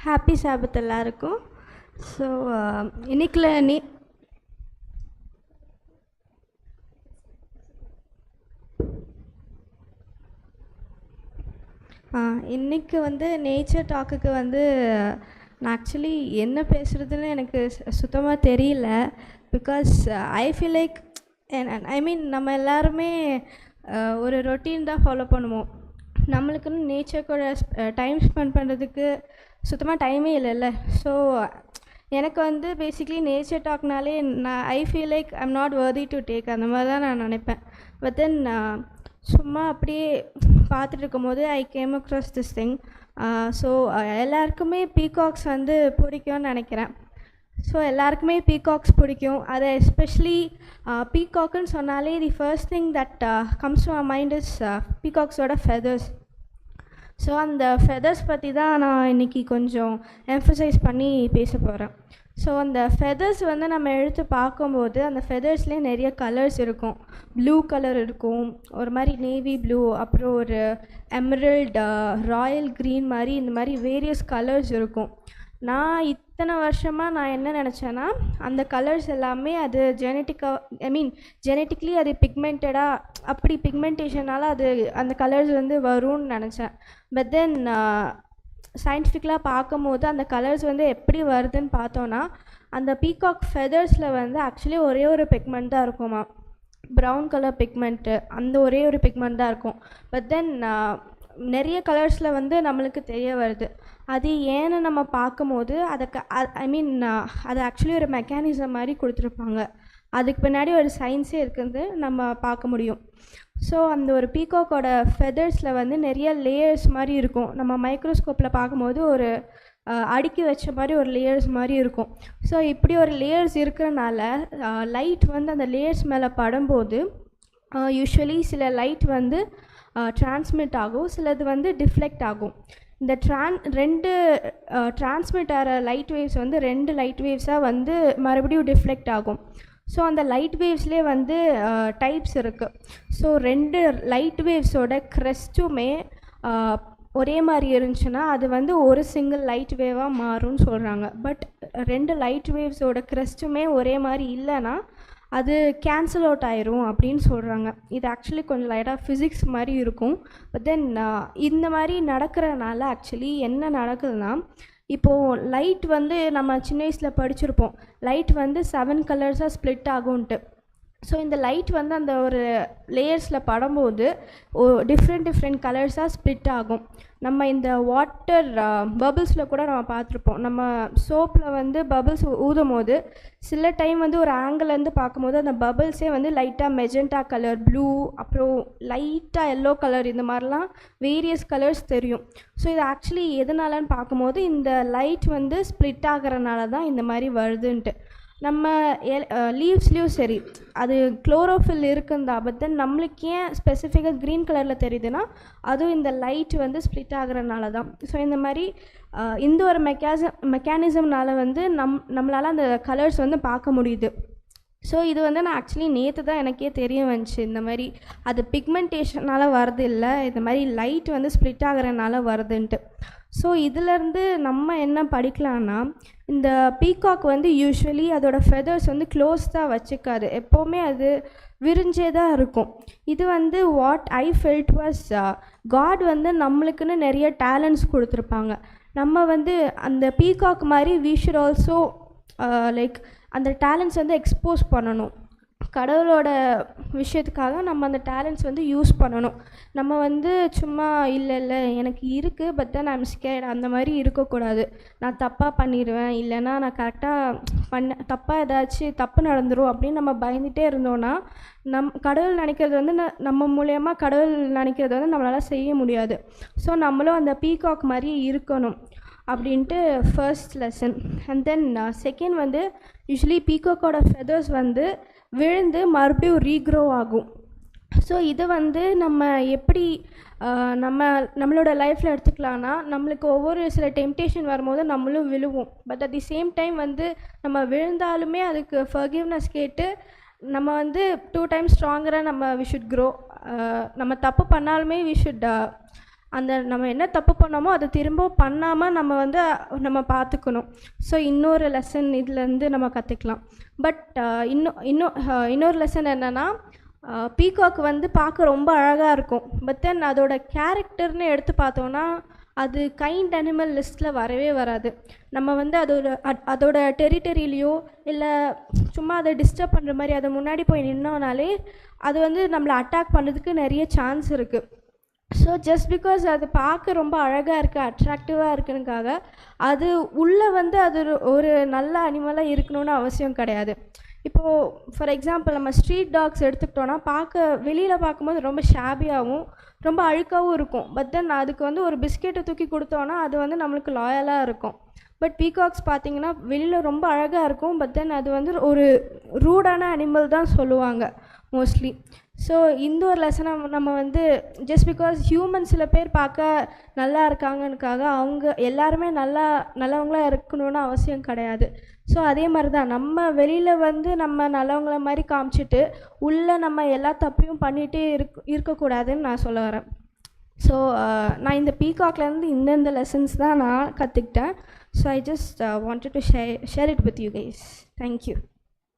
Happy சாபத் எல்லாருக்கும். So இன்னைக்குல இன்னைக்கு வந்து நேச்சர் டாக்குக்கு வந்து நான் ஆக்சுவலி என்ன பேசுகிறதுன்னு எனக்கு சுத்தமாக தெரியல. Because I feel like I mean நம்ம எல்லாருமே ஒரு ரொட்டீன் தான் ஃபாலோ பண்ணுவோம். நம்மளுக்குன்னு நேச்சர் கூட டைம் ஸ்பெண்ட் பண்ணுறதுக்கு சுத்தமாக டைமே இல்லைல்ல. ஸோ எனக்கு வந்து பேசிக்லி நேச்சர் டாக்னாலே நான் ஐ feel like I'm not worthy to take அந்த மாதிரி தான் நான் நினைப்பேன். பட் தென் சும்மா அப்படியே பார்த்துட்டு இருக்கும்போது I came across this thing. So எல்லாருக்குமே பீகாக்ஸ் வந்து பிடிக்கும்னு நினைக்கிறேன். ஸோ எல்லாருக்குமே பீகாக்ஸ் பிடிக்கும். அதை எஸ்பெஷலி பீகாக்குன்னு சொன்னாலே the first thing that comes to my mind is பீகாக்ஸோட ஃபெதர்ஸ். ஸோ அந்த ஃபெதர்ஸ் பற்றி தான் நான் இன்றைக்கி கொஞ்சம் எம்ஃபசைஸ் பண்ணி பேச போகிறேன். ஸோ அந்த ஃபெதர்ஸ் வந்து நம்ம எடுத்து பார்க்கும்போது அந்த ஃபெதர்ஸ்லேயே நிறைய கலர்ஸ் இருக்கும். ப்ளூ கலர் இருக்கும், ஒரு மாதிரி நேவி ப்ளூ, அப்புறம் ஒரு எமரல்ட், ராயல் க்ரீன் மாதிரி இந்த மாதிரி வேரியஸ் கலர்ஸ் இருக்கும். நான் இத்தனை வருஷமாக நான் என்ன நினச்சேன்னா அந்த கலர்ஸ் எல்லாமே அது ஜெனட்டிக்லி அது பிக்மெண்டடாக அப்படி பிக்மெண்டேஷனால் அது அந்த கலர்ஸ் வந்து வரும்னு நினச்சேன். பட் தென் சயின்டிஃபிக்கலாக பார்க்கும்போது அந்த கலர்ஸ் வந்து எப்படி வருதுன்னு பார்த்தோன்னா அந்த பீகாக் ஃபெதர்ஸில் வந்து ஆக்சுவலி ஒரே ஒரு பிக்மெண்ட் தான் இருக்குமா, ப்ரௌன் கலர் பிக்மெண்ட்டு. அந்த ஒரே ஒரு பிக்மெண்ட் தான் இருக்கும். பட் தென் நிறைய கலர்ஸில் வந்து நம்மளுக்கு தெரிய வருது. அது ஏன்னு நம்ம பார்க்கும்போது அது ஆக்சுவலி ஒரு மெக்கானிசம் மாதிரி கொடுத்துருப்பாங்க. அதுக்கு பின்னாடி ஒரு சயின்ஸே இருக்குது நம்ம பார்க்க முடியும். ஸோ அந்த ஒரு பீகாக்கோட ஃபெதர்ஸில் வந்து நிறைய லேயர்ஸ் மாதிரி இருக்கும். நம்ம மைக்ரோஸ்கோப்பில் பார்க்கும்போது ஒரு அடுக்கி வச்ச மாதிரி ஒரு லேயர்ஸ் மாதிரி இருக்கும். ஸோ இப்படி ஒரு லேயர்ஸ் இருக்கிறனால லைட் வந்து அந்த லேயர்ஸ் மேலே படும்போது யூஸ்வலி சில லைட் வந்து டிரான்ஸ்மிட் ஆகும், சிலது வந்து டிஃப்ளெக்ட் ஆகும். இந்த ரெண்டு டிரான்ஸ்மிட் ஆகிற லைட் வேவ்ஸ் வந்து 2 லைட் வேவ்ஸாக வந்து மறுபடியும் டிஃப்ளெக்ட் ஆகும். ஸோ அந்த லைட் வேவ்ஸ்லேயே வந்து டைப்ஸ் இருக்குது. ஸோ 2 லைட் வேவ்ஸோட க்ரெஸ்ட்டுமே ஒரே மாதிரி இருந்துச்சுன்னா அது வந்து ஒரு சிங்கிள் லைட் வேவாக மாறும்னு சொல்கிறாங்க. பட் 2 லைட் வேவ்ஸோட க்ரெஸ்ட்டுமே ஒரே மாதிரி இல்லைன்னா அது கேன்சல் அவுட் ஆயிரும் அப்படின்னு சொல்கிறாங்க. இது ஆக்சுவலி கொஞ்சம் லைட்டாக ஃபிசிக்ஸ் மாதிரி இருக்கும். பட் தென் இந்த மாதிரி நடக்கிறனால ஆக்சுவலி என்ன நடக்குதுன்னா, இப்போது லைட் வந்து நம்ம சின்ன வயசில் படிச்சிருப்போம், லைட் வந்து 7 கலர்ஸாக ஸ்ப்ளிட் ஆகும்ன்ட்டு. ஸோ இந்த லைட் வந்து அந்த ஒரு லேயர்ஸில் படும்போது டிஃப்ரெண்ட் கலர்ஸாக ஸ்ப்ளிட் ஆகும். நம்ம இந்த வாட்டர் பபிள்ஸில் கூட நம்ம பார்த்துருப்போம். நம்ம சோப்பில் வந்து பபிள்ஸ் ஊதும் போது சில டைம் வந்து ஒரு ஆங்கிலேருந்து பார்க்கும்போது அந்த பபிள்ஸே வந்து லைட்டாக மெஜெண்டா கலர், ப்ளூ, அப்புறம் லைட்டாக எல்லோ கலர், இந்த மாதிரிலாம் வேரியஸ் கலர்ஸ் தெரியும். ஸோ இது ஆக்சுவலி எதனாலன்னு பார்க்கும்போது இந்த லைட் வந்து ஸ்ப்ளிட் ஆகிறனால தான் இந்த மாதிரி வருதுன்ட்டு. நம்ம லீவ்ஸ்லேயும் சரி அது குளோரோஃபில் இருக்குந்தா, பட் தென் நம்மளுக்கு ஏன் ஸ்பெசிஃபிக்காக க்ரீன் கலரில் தெரியுதுன்னா அதுவும் இந்த லைட் வந்து ஸ்ப்ளிட் ஆகிறனால தான். ஸோ இந்த மாதிரி இந்த ஒரு மெக்கானிசம்னால வந்து நம்மளால் அந்த கலர்ஸ் வந்து பார்க்க முடியுது. ஸோ இது வந்து நான் ஆக்சுவலி நேற்று தான் எனக்கே தெரிய வந்துச்சு, இந்த மாதிரி அது பிக்மெண்டேஷனால் வருது இல்லை, இந்த மாதிரி லைட் வந்து ஸ்ப்ளிட் ஆகிறனால வருதுன்ட்டு. ஸோ இதிலேருந்து நம்ம என்ன படிக்கலான்னா, இந்த பீகாக் வந்து யூஸ்வலி அதோடய ஃபெதர்ஸ் வந்து க்ளோஸ்டாக வச்சுக்காது, எப்போவுமே அது விரிஞ்சே தான் இருக்கும். இது வந்து what I felt was got வந்து நம்மளுக்குன்னு நிறைய டேலண்ட்ஸ் கொடுத்துருப்பாங்க. நம்ம வந்து அந்த பீகாக் மாதிரி வி ஷுட் ஆல்சோ லைக் அந்த டேலண்ட்ஸ் வந்து எக்ஸ்போஸ் பண்ணணும். கடவுளோட விஷயத்துக்காக நம்ம அந்த டேலண்ட்ஸ் வந்து யூஸ் பண்ணணும். நம்ம வந்து சும்மா இல்லை எனக்கு இருக்குது பட் தென் ஐம் ஸ்கேர்ட் அந்த மாதிரி இருக்கக்கூடாது. நான் தப்பாக பண்ணிடுவேன், இல்லைன்னா நான் கரெக்டாக தப்பாக ஏதாச்சும் தப்பு நடந்துடும் அப்படின்னு நம்ம பயந்துகிட்டே இருந்தோன்னா கடவுள் நினைக்கிறது வந்து நம்ம மூலயமா கடவுள் நினைக்கிறது வந்து நம்மளால் செய்ய முடியாது. ஸோ நம்மளும் அந்த பீகாக் மாதிரி இருக்கணும் அப்படின்ட்டு first lesson. And then second வந்து யூஸ்வலி பீகாக்கோட ஃபெதர்ஸ் வந்து விழுந்து மறுபடியும் ரீக்ரோ ஆகும். ஸோ இது வந்து நம்ம எப்படி நம்மளோட லைஃப்பில் எடுத்துக்கலான்னா, நம்மளுக்கு ஒவ்வொரு சில டெம்டேஷன் வரும்போது நம்மளும் விழுவோம். But at the same time வந்து நம்ம விழுந்தாலுமே அதுக்கு ஃபர்கிவ்னஸ் கேட்டு நம்ம வந்து 2 times ஸ்ட்ராங்கராக வி ஷுட் க்ரோ. நம்ம தப்பு பண்ணாலுமே வி ஷுட் அந்த நம்ம என்ன தப்பு பண்ணோமோ அதை திரும்ப பண்ணாமல் நம்ம வந்து நம்ம பார்த்துக்கணும். ஸோ இன்னொரு லெசன் இதுலேருந்து நம்ம கற்றுக்கலாம். பட் இன்னொரு லெசன் என்னென்னா, பீகாக் வந்து பார்க்க ரொம்ப அழகாக இருக்கும். பட் தென் அதோட கேரக்டர்னு எடுத்து பார்த்தோன்னா அது கைண்ட் அனிமல் லிஸ்ட்டில் வரவே வராது. நம்ம வந்து அதோட டெரிட்டரியிலையோ இல்லை சும்மா அதை டிஸ்டர்ப் பண்ணுற மாதிரி அதை முன்னாடி போய் நின்னோனாலே அது வந்து நம்மளை அட்டாக் பண்ணுறதுக்கு நிறைய சான்ஸ் இருக்குது. ஸோ ஜஸ்ட் பிகாஸ் அது பார்க்க ரொம்ப அழகாக இருக்குது, அட்ராக்டிவாக இருக்குனுக்காக அது உள்ளே வந்து அது ஒரு நல்ல அனிமலாக இருக்கணும்னு அவசியம் கிடையாது. இப்போது ஃபார் எக்ஸாம்பிள் நம்ம ஸ்ட்ரீட் டாக்ஸ் எடுத்துக்கிட்டோன்னா வெளியில் பார்க்கும்போது ரொம்ப ஷாபியாகவும் ரொம்ப அழுக்காகவும் இருக்கும். பட் தென் அதுக்கு வந்து ஒரு பிஸ்கெட்டை தூக்கி கொடுத்தோன்னா அது வந்து நம்மளுக்கு லாயலாக இருக்கும். பட் பீகாக்ஸ் பார்த்திங்கன்னா வெளியில் ரொம்ப அழகாக இருக்கும், பட் தென் அது வந்து ஒரு ரூடான அனிமல் தான் சொல்லுவாங்க மோஸ்ட்லி. ஸோ இந்த ஒரு லெசனை நம்ம வந்து ஜஸ்ட் பிகாஸ் ஹியூமன் சில பேர் பார்க்க நல்லா இருக்காங்கனுக்காக அவங்க எல்லாருமே நல்லவங்களாக இருக்கணும்னு அவசியம் கிடையாது. ஸோ அதே மாதிரி தான் நம்ம வெளியில் வந்து நம்ம நல்லவங்கள மாதிரி காமிச்சிட்டு உள்ளே நம்ம எல்லா தப்பையும் பண்ணிகிட்டே இருக்கக்கூடாதுன்னு நான் சொல்ல வரேன். ஸோ நான் இந்த பீகாக்லேருந்து இந்தந்த லெசன்ஸ் தான் நான் கற்றுக்கிட்டேன். So I just wanted to share it with you guys. Thank you.